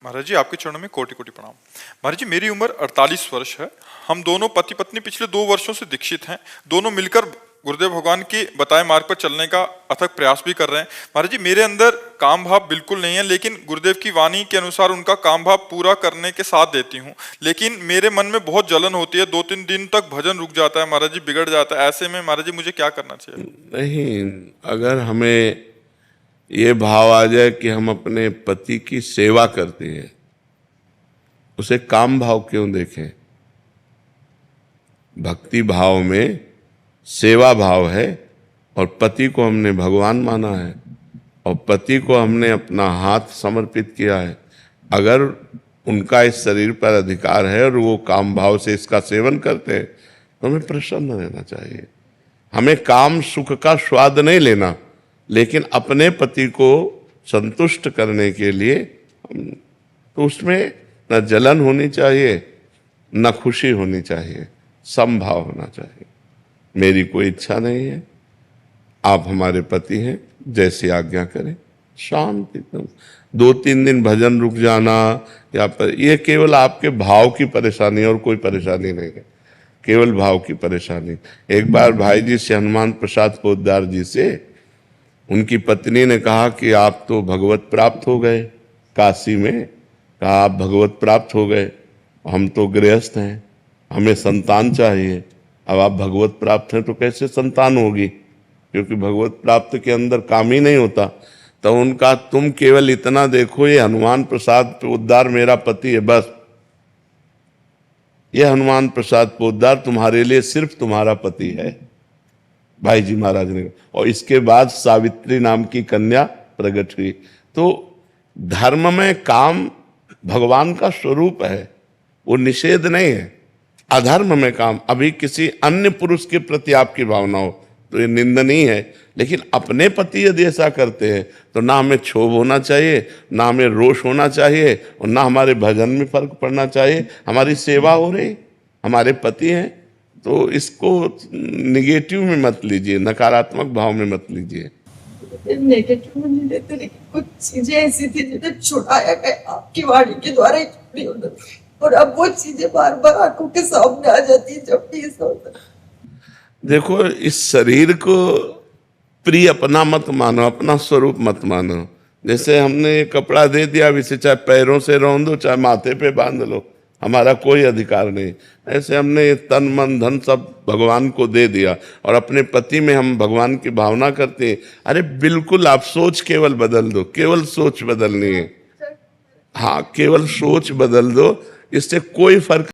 महाराज जी, आपके चरणों में कोटि कोटि प्रणाम। महाराज जी, मेरी उम्र 48 वर्ष है। हम दोनों पति पत्नी पिछले 2 वर्षों से दीक्षित हैं। दोनों मिलकर गुरुदेव भगवान के बताए मार्ग पर चलने का अथक प्रयास भी कर रहे हैं। महाराज जी, मेरे अंदर काम भाव बिल्कुल नहीं है, लेकिन गुरुदेव की वाणी के अनुसार उनका काम भाव पूरा करने के साथ देती हूँ। लेकिन मेरे मन में बहुत जलन होती है। 2-3 दिन तक भजन रुक जाता है महाराज जी, बिगड़ जाता है। ऐसे में महाराज जी मुझे क्या करना चाहिए? नहीं, अगर हमें ये भाव आ जाए कि हम अपने पति की सेवा करते हैं, उसे काम भाव क्यों देखें? भक्ति भाव में सेवा भाव है और पति को हमने भगवान माना है और पति को हमने अपना हाथ समर्पित किया है। अगर उनका इस शरीर पर अधिकार है और वो काम भाव से इसका सेवन करते हैं तो हमें प्रसन्न रहना चाहिए। हमें काम सुख का स्वाद नहीं लेना, लेकिन अपने पति को संतुष्ट करने के लिए तो उसमें न जलन होनी चाहिए न खुशी होनी चाहिए, समभाव होना चाहिए। मेरी कोई इच्छा नहीं है, आप हमारे पति हैं, जैसी आज्ञा करें। शांति। 2-3 दिन भजन रुक जाना या पर ये केवल आपके भाव की परेशानी और कोई परेशानी नहीं है, केवल भाव की परेशानी। एक बार भाई जी से हनुमान प्रसाद पोद्दार जी से उनकी पत्नी ने कहा कि आप तो भगवत प्राप्त हो गए काशी में, कहा आप भगवत प्राप्त हो गए, हम तो गृहस्थ हैं, हमें संतान चाहिए। अब आप भगवत प्राप्त हैं तो कैसे संतान होगी, क्योंकि भगवत प्राप्त के अंदर काम ही नहीं होता। तो उनका तुम केवल इतना देखो, ये हनुमान प्रसाद पोद्दार मेरा पति है, बस ये हनुमान प्रसाद पोद्दार तुम्हारे लिए सिर्फ तुम्हारा पति है, भाई जी महाराज ने। और इसके बाद सावित्री नाम की कन्या प्रकट हुई। तो धर्म में काम भगवान का स्वरूप है, वो निषेध नहीं है। अधर्म में काम, अभी किसी अन्य पुरुष के प्रति आपकी भावना हो तो ये निंदनीय है, लेकिन अपने पति यदि ऐसा करते हैं तो ना हमें क्षोभ होना चाहिए, ना हमें रोष होना चाहिए और ना हमारे भजन में फर्क पड़ना चाहिए। हमारी सेवा हो रही, हमारे पति हैं, तो इसको निगेटिव में मत लीजिए, नकारात्मक भाव में मत लीजिए। नेगेटिव में नहीं लेते, लेकिन कुछ चीजें ऐसी थी जिन्हें छुड़ाया गया आपकी वाणी के द्वारा ही, और अब वो चीजें बार बार आंखों के सामने आ जाती है जब भी ऐसा होता है। देखो, इस शरीर को प्रिय अपना मत मानो, अपना स्वरूप मत मानो। जैसे हमने ये कपड़ा दे दिया, अब इसे चाहे पैरों से रौंद दो चाहे माथे पे बांध लो, हमारा कोई अधिकार नहीं। ऐसे हमने तन मन धन सब भगवान को दे दिया और अपने पति में हम भगवान की भावना करते हैं। अरे बिल्कुल, आप सोच केवल बदल दो, केवल सोच बदलनी है। हाँ, केवल सोच बदल दो, इससे कोई फर्क